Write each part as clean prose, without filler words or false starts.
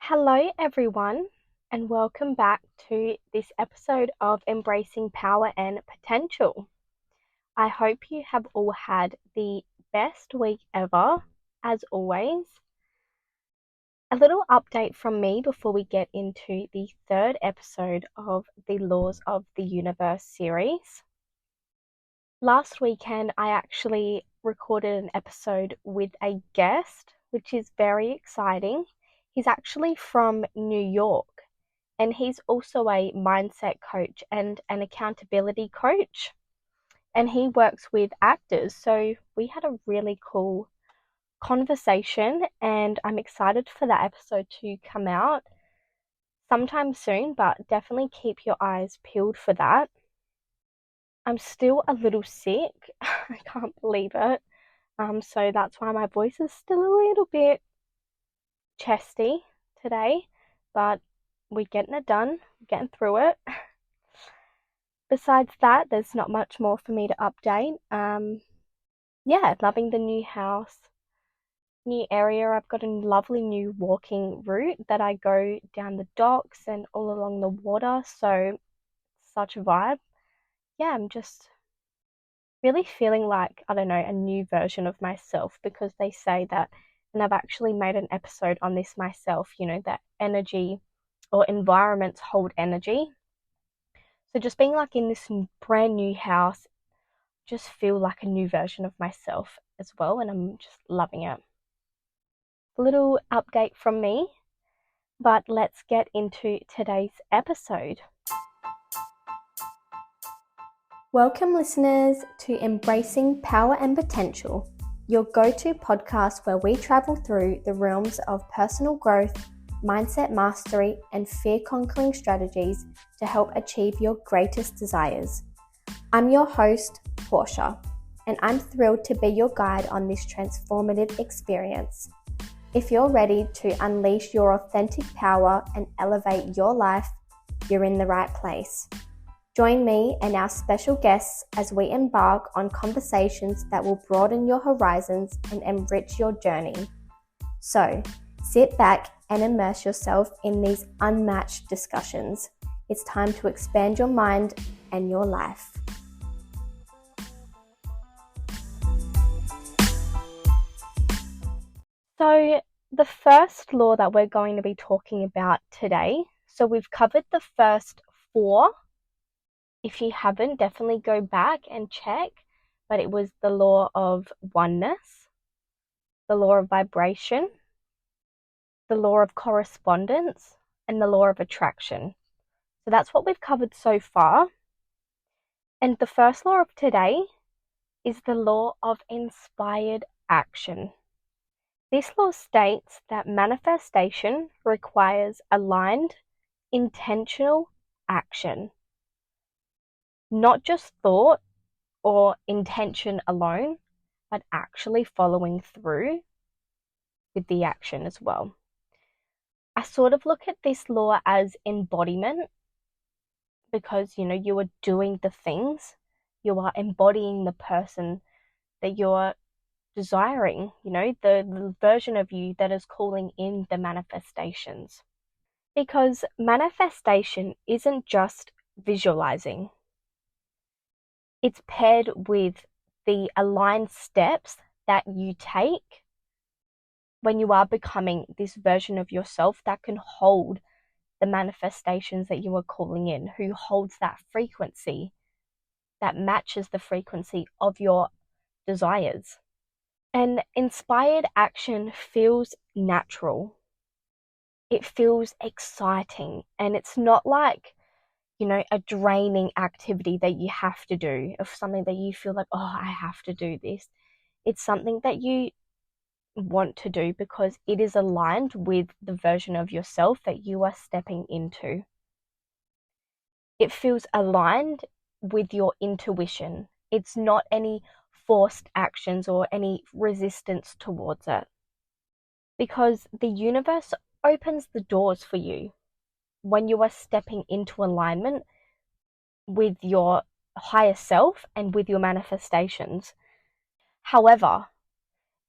Hello, everyone, and welcome back to this episode of Embracing Power and Potential. I hope you have all had the best week ever, as always. A little update from me before we get into the third episode of the Laws of the Universe series. Last weekend, I actually recorded an episode with a guest, which is very exciting. He's actually from New York, and he's also a mindset coach and an accountability coach, and he works with actors. So we had a really cool conversation, and I'm excited for that episode to come out sometime soon, but definitely keep your eyes peeled for that. I'm still a little sick. I can't believe it. So that's why my voice is still a little bit chesty today, but we're getting it done, getting through it. Besides that, there's not much more for me to update. Yeah, loving the new house, new area. I've got a lovely new walking route that I go down the docks and all along the water, so such a vibe. Yeah, I'm just really feeling like, I don't know, a new version of myself, because they say that, and I've actually made an episode on this myself, that energy or environments hold energy. So just being like in this brand new house, just feel like a new version of myself as well, and I'm just loving it. A little update from me, but let's get into today's episode. Welcome, listeners, to Embracing Power and Potential, your go-to podcast where we travel through the realms of personal growth, mindset mastery, and fear-conquering strategies to help achieve your greatest desires. I'm your host, Portia, and I'm thrilled to be your guide on this transformative experience. If you're ready to unleash your authentic power and elevate your life, you're in the right place. Join me and our special guests as we embark on conversations that will broaden your horizons and enrich your journey. So, sit back and immerse yourself in these unmatched discussions. It's time to expand your mind and your life. So, the first law that we're going to be talking about today, so we've covered the first 4. If you haven't, definitely go back and check. But it was the law of oneness, the law of vibration, the law of correspondence, and the law of attraction. So that's what we've covered so far. And the first law of today is the law of inspired action. This law states that manifestation requires aligned, intentional action. Not just thought or intention alone, but actually following through with the action as well. I sort of look at this law as embodiment, because you are doing the things, you are embodying the person that you're desiring, the version of you that is calling in the manifestations. Because manifestation isn't just visualizing. It's paired with the aligned steps that you take when you are becoming this version of yourself that can hold the manifestations that you are calling in, who holds that frequency that matches the frequency of your desires. And inspired action feels natural. It feels exciting, and it's not like a draining activity that you have to do, of something that you feel like, oh, I have to do this. It's something that you want to do because it is aligned with the version of yourself that you are stepping into. It feels aligned with your intuition. It's not any forced actions or any resistance towards it. Because the universe opens the doors for you when you are stepping into alignment with your higher self and with your manifestations. However,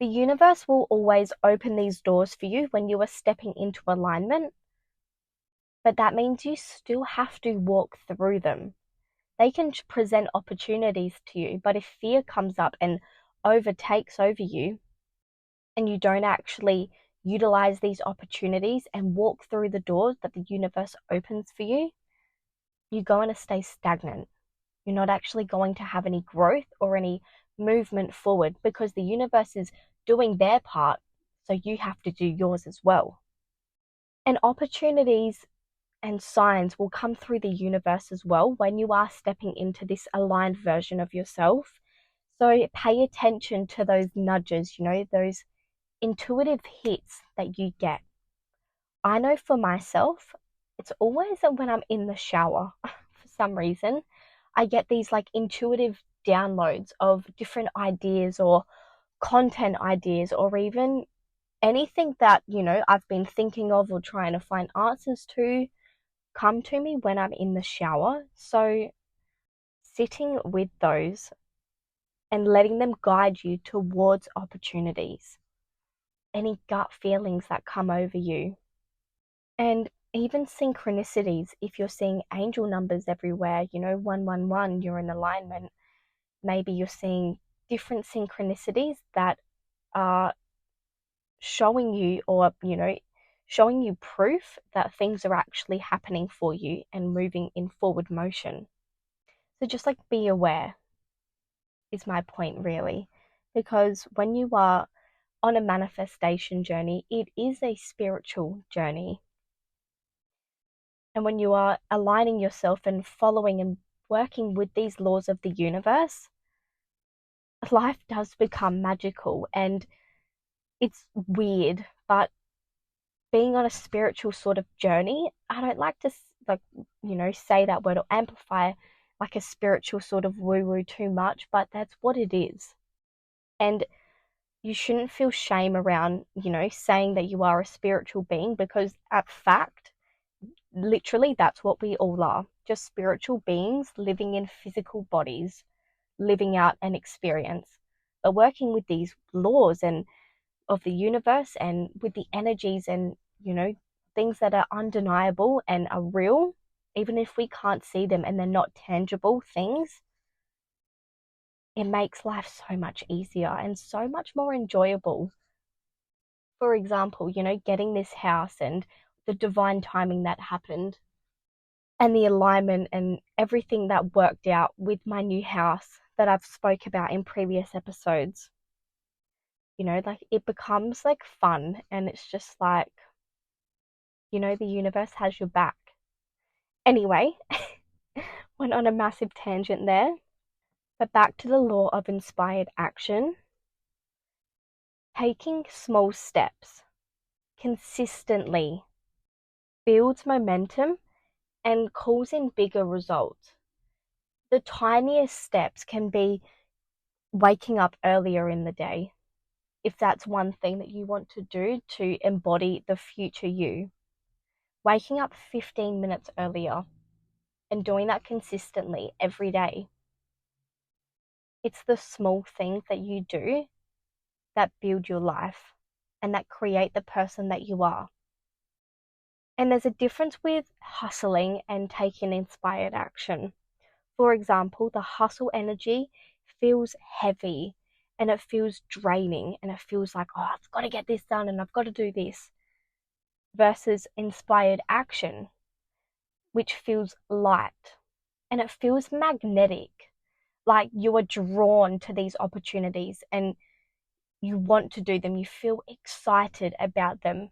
The universe will always open these doors for you when you are stepping into alignment, but that means you still have to walk through them. They can present opportunities to you, but if fear comes up and overtakes over you, and you don't actually utilize these opportunities and walk through the doors that the universe opens for you, you're going to stay stagnant. You're not actually going to have any growth or any movement forward because the universe is doing their part, so you have to do yours as well. And opportunities and signs will come through the universe as well when you are stepping into this aligned version of yourself. So pay attention to those nudges, those intuitive hits that you get. I know for myself, it's always when I'm in the shower for some reason. I get these like intuitive downloads of different ideas or content ideas or even anything that, I've been thinking of or trying to find answers to come to me when I'm in the shower. So sitting with those and letting them guide you towards opportunities, any gut feelings that come over you, and even synchronicities. If you're seeing angel numbers everywhere, 111, you're in alignment. Maybe you're seeing different synchronicities that are showing you or, showing you proof that things are actually happening for you and moving in forward motion. So just like be aware is my point really, because when you are on a manifestation journey, it is a spiritual journey. And when you are aligning yourself and following and working with these laws of the universe, life does become magical and it's weird, but being on a spiritual sort of journey, I don't like to say that word or amplify like a spiritual sort of woo-woo too much, but that's what it is. And you shouldn't feel shame around, saying that you are a spiritual being, because at fact, literally that's what we all are. Just spiritual beings living in physical bodies, living out an experience, but working with these laws and of the universe and with the energies and, things that are undeniable and are real, even if we can't see them and they're not tangible things. It makes life so much easier and so much more enjoyable. For example, getting this house and the divine timing that happened and the alignment and everything that worked out with my new house that I've spoke about in previous episodes. Like it becomes like fun and it's just like, the universe has your back. Anyway, went on a massive tangent there, but back to the law of inspired action. Taking small steps consistently builds momentum and calls in bigger results. The tiniest steps can be waking up earlier in the day, if that's one thing that you want to do to embody the future you. Waking up 15 minutes earlier and doing that consistently every day. It's the small things that you do that build your life and that create the person that you are. And there's a difference with hustling and taking inspired action. For example, the hustle energy feels heavy and it feels draining and it feels like, oh, I've got to get this done and I've got to do this. Versus inspired action, which feels light and it feels magnetic. Like you are drawn to these opportunities and you want to do them. You feel excited about them.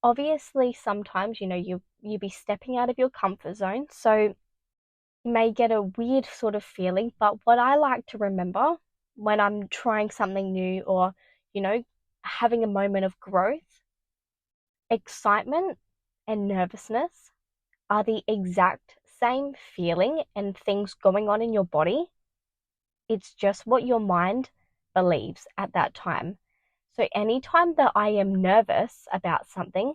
Obviously, sometimes, you be stepping out of your comfort zone. So you may get a weird sort of feeling. But what I like to remember when I'm trying something new or, having a moment of growth, excitement and nervousness are the exact same feeling and things going on in your body. It's just what your mind believes at that time. So anytime that I am nervous about something,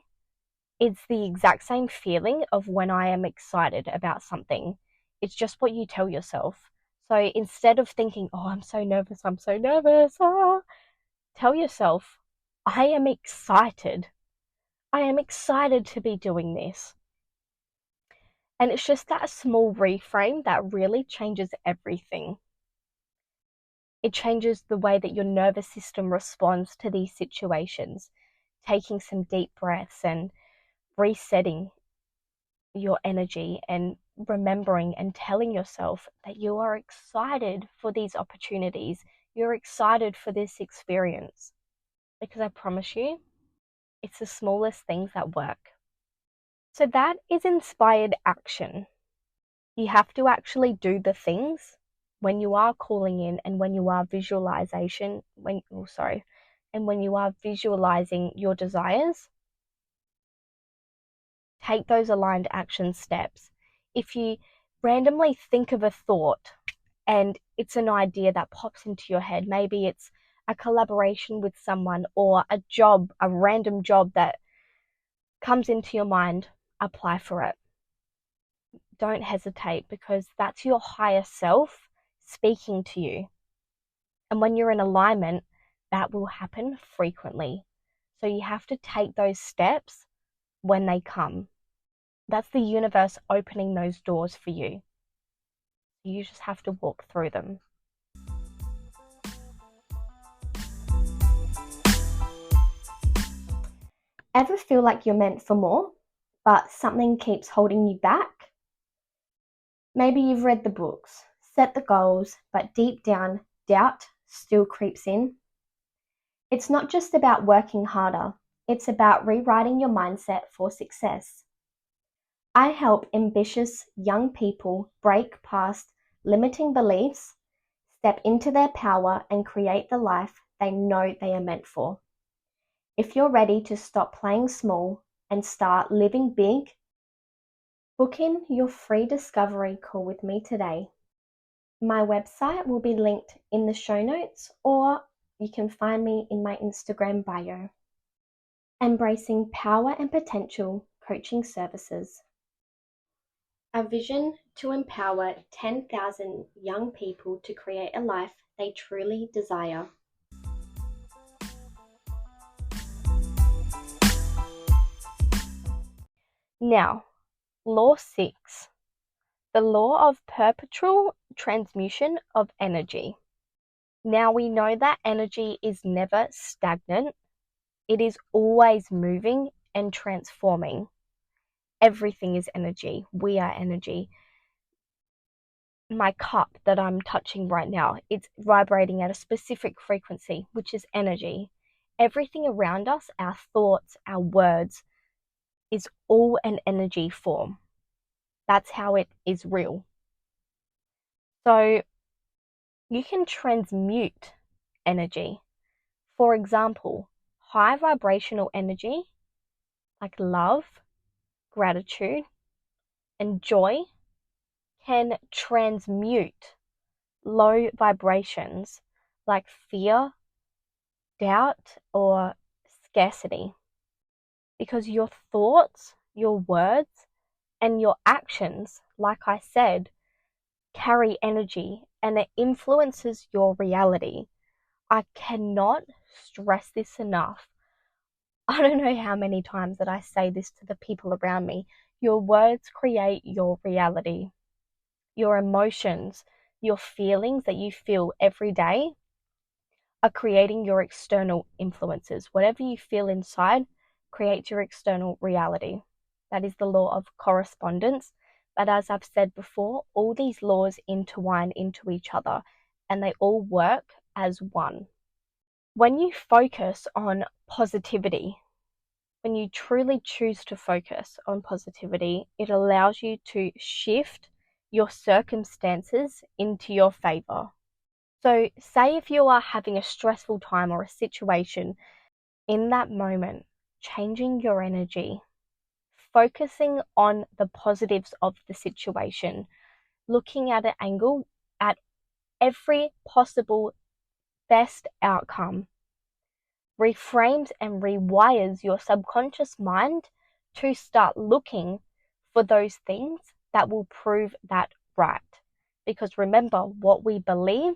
it's the exact same feeling of when I am excited about something. It's just what you tell yourself. So instead of thinking, oh, I'm so nervous, ah, Tell yourself, I am excited. I am excited to be doing this. And it's just that small reframe that really changes everything. It changes the way that your nervous system responds to these situations. Taking some deep breaths and resetting your energy and remembering and telling yourself that you are excited for these opportunities. You're excited for this experience. Because I promise you, it's the smallest things that work. So that is inspired action. You have to actually do the things when you are calling in and when you are when you are visualizing your desires. Take those aligned action steps. If you randomly think of a thought and it's an idea that pops into your head, maybe it's a collaboration with someone or a job, a random job that comes into your mind, apply for it. Don't hesitate, because that's your higher self speaking to you. And when you're in alignment, that will happen frequently. So you have to take those steps when they come. That's the universe opening those doors for you. You just have to walk through them. Ever feel like you're meant for more, but something keeps holding you back? Maybe you've read the books, set the goals, but deep down, doubt still creeps in. It's not just about working harder, it's about rewriting your mindset for success. I help ambitious young people break past limiting beliefs, step into their power, and create the life they know they are meant for. If you're ready to stop playing small and start living big, book in your free discovery call with me today. My website will be linked in the show notes, or you can find me in my Instagram bio. Embracing Power and Potential Coaching Services. A vision to empower 10,000 young people to create a life they truly desire. Now, Law 6, the law of perpetual transmutation of energy. Now we know that energy is never stagnant. It is always moving and transforming. Everything is energy. We are energy. My cup that I'm touching right now, it's vibrating at a specific frequency, which is energy. Everything around us, our thoughts, our words, is all an energy form. That's how it is real. So you can transmute energy. For example, high vibrational energy like love, gratitude, and joy can transmute low vibrations like fear, doubt, or scarcity. Because your thoughts, your words, and your actions, like I said, carry energy and it influences your reality. I cannot stress this enough. I don't know how many times that I say this to the people around me. Your words create your reality. Your emotions, your feelings that you feel every day are creating your external influences. Whatever you feel inside creates your external reality. That is the law of correspondence. But as I've said before, all these laws intertwine into each other and they all work as one. When you focus on positivity, when you truly choose to focus on positivity, it allows you to shift your circumstances into your favor. So, say if you are having a stressful time or a situation, in that moment, changing your energy, focusing on the positives of the situation, looking at an angle at every possible best outcome, reframes and rewires your subconscious mind to start looking for those things that will prove that right. Because remember, what we believe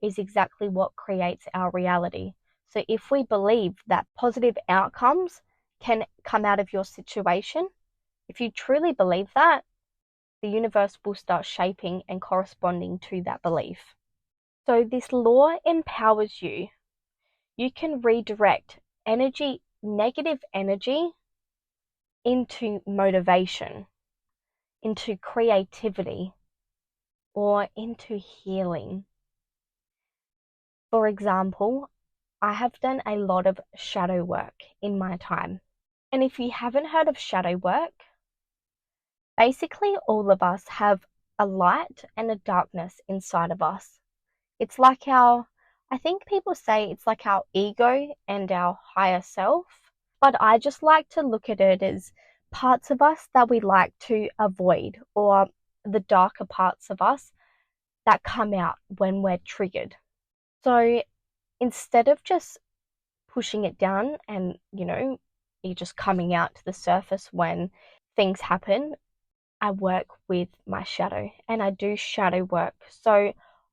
is exactly what creates our reality. So if we believe that positive outcomes can come out of your situation, if you truly believe that, the universe will start shaping and corresponding to that belief. So this law empowers you. You can redirect energy, negative energy, into motivation, into creativity, or into healing. For example, I have done a lot of shadow work in my time. And if you haven't heard of shadow work, basically all of us have a light and a darkness inside of us. It's like I think people say it's like our ego and our higher self, but I just like to look at it as parts of us that we like to avoid, or the darker parts of us that come out when we're triggered. So instead of just pushing it down and, you're just coming out to the surface when things happen, I work with my shadow and I do shadow work. So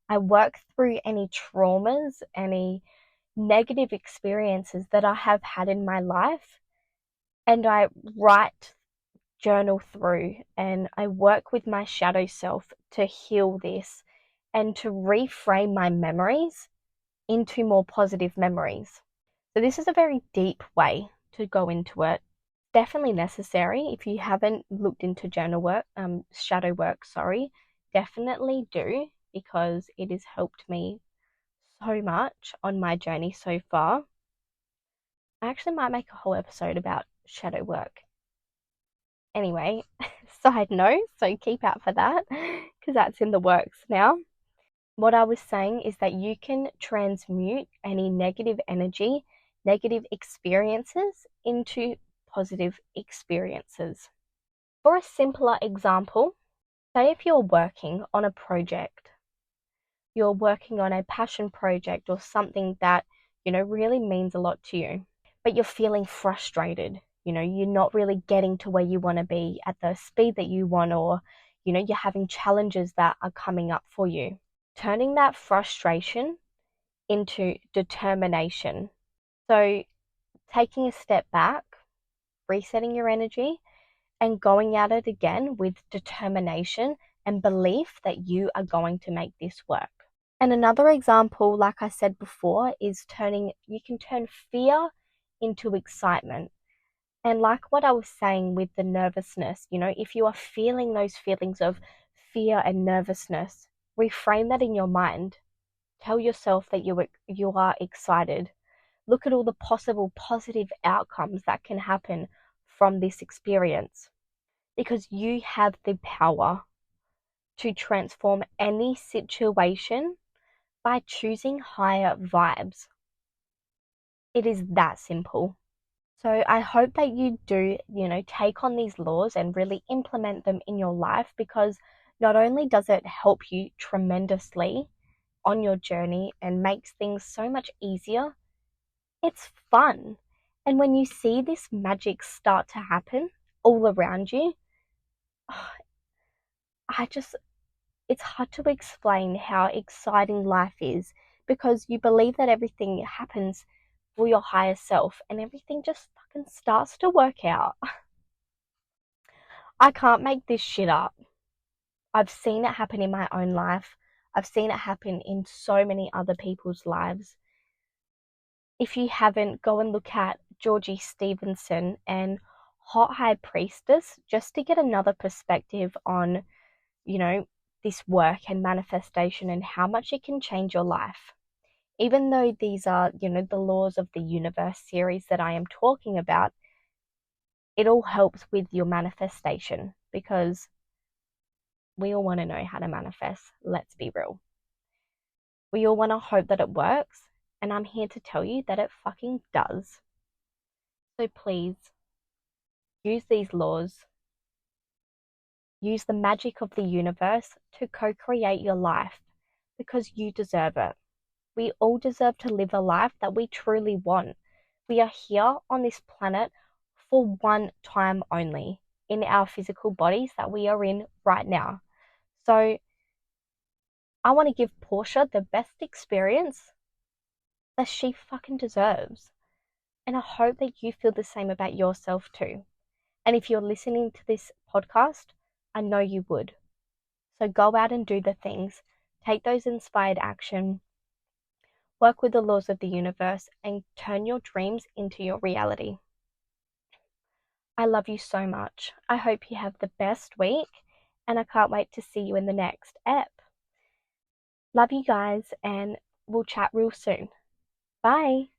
I work through any traumas, any negative experiences that I have had in my life, and I write, journal through, and I work with my shadow self to heal this and to reframe my memories into more positive memories. So this is a very deep way to go into it. Definitely necessary. If you haven't looked into shadow work, definitely do, because it has helped me so much on my journey so far. I actually might make a whole episode about shadow work. Anyway, side note, so keep out for that because that's in the works now. What I was saying is that you can transmute any negative energy, negative experiences into positive experiences. For a simpler example, say if you're working on a project, you're working on a passion project or something that, really means a lot to you, but you're feeling frustrated. You're not really getting to where you want to be at the speed that you want, or, you're having challenges that are coming up for you. Turning that frustration into determination. So taking a step back, resetting your energy, and going at it again with determination and belief that you are going to make this work. And another example, like I said before, is you can turn fear into excitement. And like what I was saying with the nervousness, if you are feeling those feelings of fear and nervousness, reframe that in your mind. Tell yourself that you are excited. Look at all the possible positive outcomes that can happen from this experience, because you have the power to transform any situation by choosing higher vibes. It is that simple. So I hope that you do, take on these laws and really implement them in your life, because not only does it help you tremendously on your journey and makes things so much easier, it's fun. And when you see this magic start to happen all around you, it's hard to explain how exciting life is, because you believe that everything happens for your higher self and everything just fucking starts to work out. I can't make this shit up. I've seen it happen in my own life. I've seen it happen in so many other people's lives. If you haven't, go and look at Georgie Stevenson and Hot High Priestess, just to get another perspective on, this work and manifestation and how much it can change your life. Even though these are, the laws of the universe series that I am talking about, it all helps with your manifestation, because we all want to know how to manifest. Let's be real. We all want to hope that it works, and I'm here to tell you that it fucking does. So please, use these laws. Use the magic of the universe to co-create your life, because you deserve it. We all deserve to live a life that we truly want. We are here on this planet for one time only, in our physical bodies that we are in right now. So I want to give Portia the best experience that she fucking deserves. And I hope that you feel the same about yourself too. And if you're listening to this podcast, I know you would. So go out and do the things, take those inspired action, work with the laws of the universe, and turn your dreams into your reality. I love you so much. I hope you have the best week, and I can't wait to see you in the next ep. Love you guys, and we'll chat real soon. Bye.